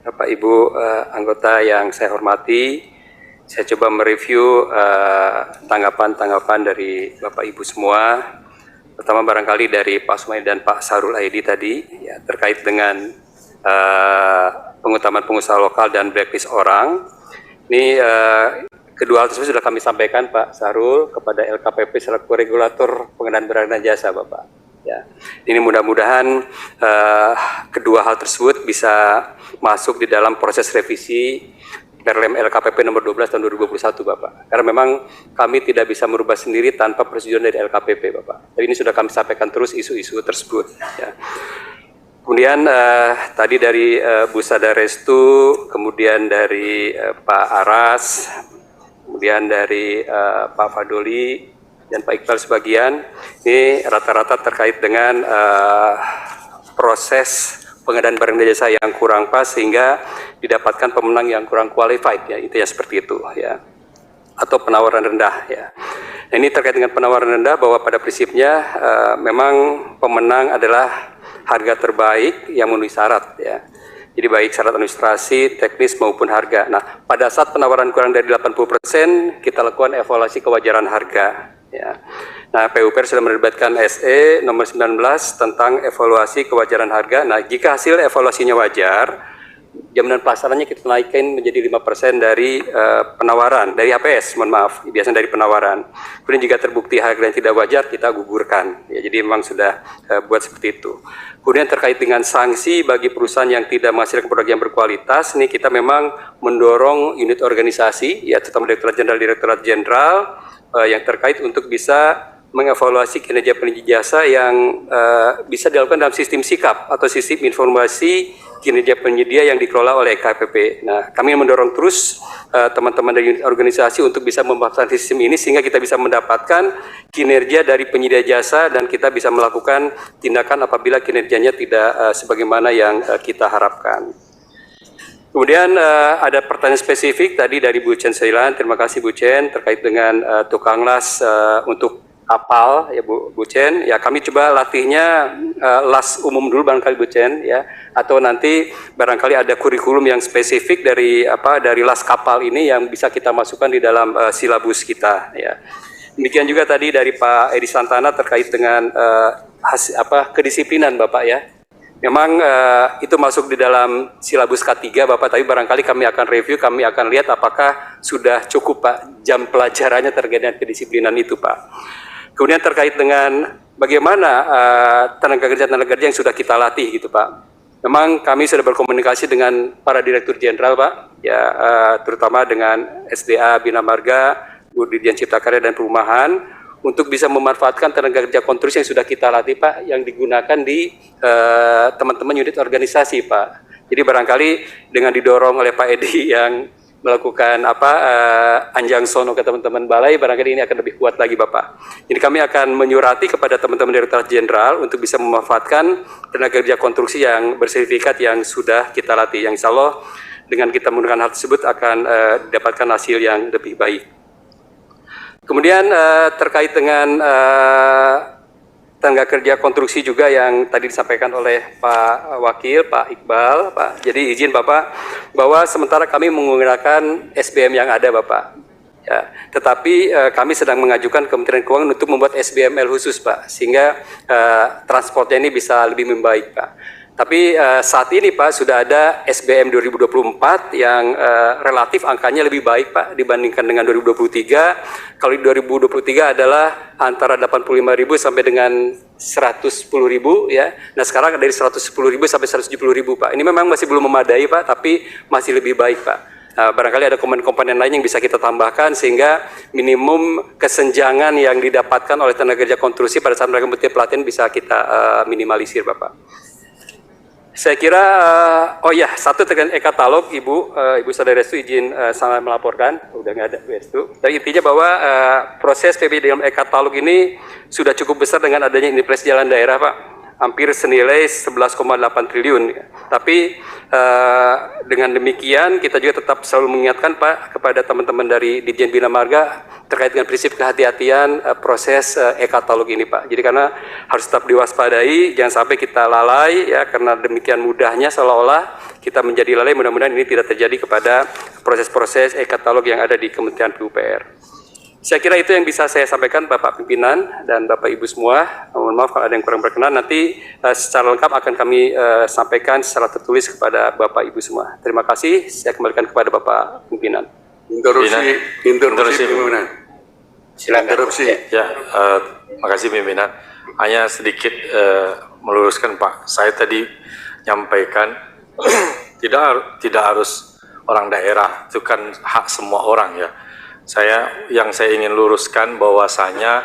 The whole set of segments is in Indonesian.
Bapak Ibu anggota yang saya hormati, saya coba mereview tanggapan-tanggapan dari Bapak Ibu semua. Pertama barangkali dari Pak Sumai dan Pak Sarul Aidi tadi, ya, terkait dengan pengutamaan pengusaha lokal dan blacklist orang. Ini kedua hal tersebut sudah kami sampaikan Pak Sarul kepada LKPP selaku regulator pengadaan barang dan jasa, Bapak. Ya, ini mudah-mudahan kedua hal tersebut bisa masuk di dalam proses revisi Perlem LKPP nomor 12 tahun 2021, Bapak. Karena memang kami tidak bisa merubah sendiri tanpa persetujuan dari LKPP, Bapak. Tapi ini sudah kami sampaikan terus isu-isu tersebut. Ya. Kemudian tadi dari Bu Sada Restu, kemudian dari Pak Aras, kemudian dari Pak Fadoli, dan Pak Iqbal sebagian, ini rata-rata terkait dengan proses pengadaan barang dan jasa yang kurang pas sehingga didapatkan pemenang yang kurang qualified, ya, itu ya seperti itu, ya, atau penawaran rendah, ya. Nah, ini terkait dengan penawaran rendah bahwa pada prinsipnya memang pemenang adalah harga terbaik yang memenuhi syarat, ya. Jadi baik syarat administrasi, teknis maupun harga. Nah, pada saat penawaran kurang dari 80%, kita lakukan evaluasi kewajaran harga. Ya. Nah, PUPR sudah menerbitkan SE nomor 19 tentang evaluasi kewajaran harga. Nah, jika hasil evaluasinya wajar, jaminan pelaksananya kita naikkan menjadi 5% dari penawaran, dari HPS, mohon maaf, biasanya dari penawaran. Kemudian jika terbukti harga yang tidak wajar, kita gugurkan. Ya, jadi memang sudah buat seperti itu. Kemudian terkait dengan sanksi bagi perusahaan yang tidak menghasilkan produk yang berkualitas, ini kita memang mendorong unit organisasi, ya, terutama Direktorat Jenderal, yang terkait untuk bisa mengevaluasi kinerja penyedia jasa yang bisa dilakukan dalam sistem SIKAP atau sistem informasi kinerja penyedia yang dikelola oleh KPP. Nah, kami mendorong terus teman-teman dari unit organisasi untuk bisa memanfaatkan sistem ini sehingga kita bisa mendapatkan kinerja dari penyedia jasa dan kita bisa melakukan tindakan apabila kinerjanya tidak sebagaimana yang kita harapkan. Kemudian ada pertanyaan spesifik tadi dari Bu Chen Seilan. Terima kasih Bu Chen terkait dengan tukang las untuk kapal, ya Bu Chen. Ya, kami coba latihnya las umum dulu barangkali Bu Chen, ya, atau nanti barangkali ada kurikulum yang spesifik dari las kapal ini yang bisa kita masukkan di dalam silabus kita, ya. Demikian juga tadi dari Pak Edi Santana terkait dengan kedisiplinan Bapak, ya. Memang itu masuk di dalam silabus K3 Bapak, tapi barangkali kami akan review, kami akan lihat apakah sudah cukup Pak jam pelajarannya terkait dengan kedisiplinan itu Pak. Kemudian terkait dengan bagaimana tenaga kerja yang sudah kita latih gitu Pak. Memang kami sudah berkomunikasi dengan para Direktur Jenderal Pak, ya, terutama dengan SDA Bina Marga, Bu Dirjen Cipta Karya dan Perumahan, untuk bisa memanfaatkan tenaga kerja konstruksi yang sudah kita latih Pak, yang digunakan di teman-teman unit organisasi Pak. Jadi barangkali dengan didorong oleh Pak Edi yang melakukan anjang sono ke teman-teman balai, barangkali ini akan lebih kuat lagi Bapak. Jadi kami akan menyurati kepada teman-teman Direktorat Jenderal untuk bisa memanfaatkan tenaga kerja konstruksi yang bersertifikat yang sudah kita latih, yang insya Allah dengan kita menggunakan hal tersebut akan didapatkan hasil yang lebih baik. Kemudian terkait dengan tenaga kerja konstruksi juga yang tadi disampaikan oleh Pak Wakil, Pak Iqbal, Pak. Jadi izin Bapak bahwa sementara kami menggunakan SBM yang ada Bapak. Ya, tetapi kami sedang mengajukan Kementerian Keuangan untuk membuat SBML khusus Pak, sehingga transportnya ini bisa lebih membaik Pak. Tapi saat ini Pak sudah ada SBM 2024 yang relatif angkanya lebih baik Pak dibandingkan dengan 2023. Kalau di 2023 adalah antara 85.000 sampai dengan 110.000 ya. Nah sekarang dari 110.000 sampai 170.000 Pak. Ini memang masih belum memadai Pak, tapi masih lebih baik Pak. Barangkali ada komponen-komponen lain yang bisa kita tambahkan sehingga minimum kesenjangan yang didapatkan oleh tenaga kerja konstruksi pada saat mereka mengikuti pelatihan bisa kita minimalisir Bapak. Saya kira, oh ya, satu terkait e-katalog, Ibu Saudara Restu izin sangat melaporkan, udah nggak ada Bu Restu. Tapi intinya bahwa proses PB dalam e-katalog ini sudah cukup besar dengan adanya Inipres Jalan Daerah Pak. hampir senilai 11,8 triliun. Tapi dengan demikian kita juga tetap selalu mengingatkan Pak kepada teman-teman dari Ditjen Bina Marga terkait dengan prinsip kehati-hatian proses e-katalog ini Pak. Jadi karena harus tetap diwaspadai, jangan sampai kita lalai ya, karena demikian mudahnya seolah-olah kita menjadi lalai. Mudah-mudahan ini tidak terjadi kepada proses-proses e-katalog yang ada di Kementerian PUPR. Saya kira itu yang bisa saya sampaikan Bapak Pimpinan dan Bapak Ibu semua. Mohon maaf kalau ada yang kurang berkenan. Nanti secara lengkap akan kami sampaikan secara tertulis kepada Bapak Ibu semua. Terima kasih. Saya kembalikan kepada Bapak Pimpinan. Interupsi pimpinan. Silakan. Interupsi. Ya, makasih pimpinan. Hanya sedikit meluruskan Pak. Saya tadi nyampaikan tidak harus orang daerah, itu kan hak semua orang ya. Yang saya ingin luruskan bahwasanya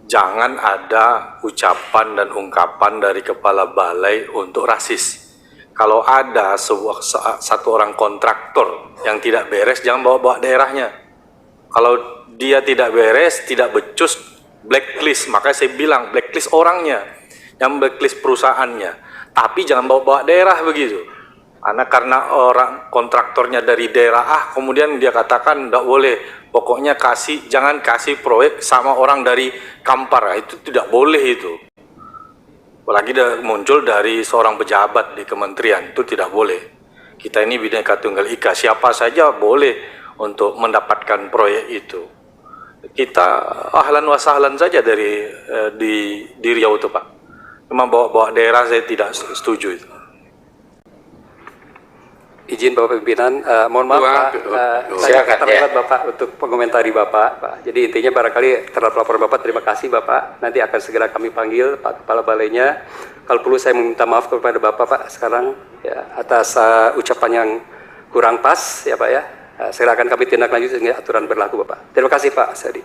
jangan ada ucapan dan ungkapan dari kepala balai untuk rasis. Kalau ada satu orang kontraktor yang tidak beres, jangan bawa-bawa daerahnya. Kalau dia tidak beres, tidak becus, blacklist. Makanya saya bilang blacklist orangnya, yang blacklist perusahaannya. Tapi jangan bawa-bawa daerah begitu. Karena orang kontraktornya dari daerah kemudian dia katakan tidak boleh, pokoknya jangan kasih proyek sama orang dari Kampar, itu tidak boleh itu. Apalagi muncul dari seorang pejabat di kementerian, itu tidak boleh. Kita ini Bhinneka Tunggal Ika, siapa saja boleh untuk mendapatkan proyek itu. Kita ahlan wa sahlan saja di Riau itu Pak. Cuma bawa-bawa daerah saya tidak setuju itu. Izin Bapak Pimpinan, mohon maaf Pak, saya terlibat Bapak untuk mengomentari Bapak. Jadi intinya barangkali terhadap laporan Bapak, terima kasih Bapak. Nanti akan segera kami panggil Pak Kepala Balainya. Kalau perlu saya meminta maaf kepada Bapak Pak sekarang ya, atas ucapan yang kurang pas ya Pak ya. Segera akan kami tindak lanjut sehingga aturan berlaku Bapak. Terima kasih Pak Sadi.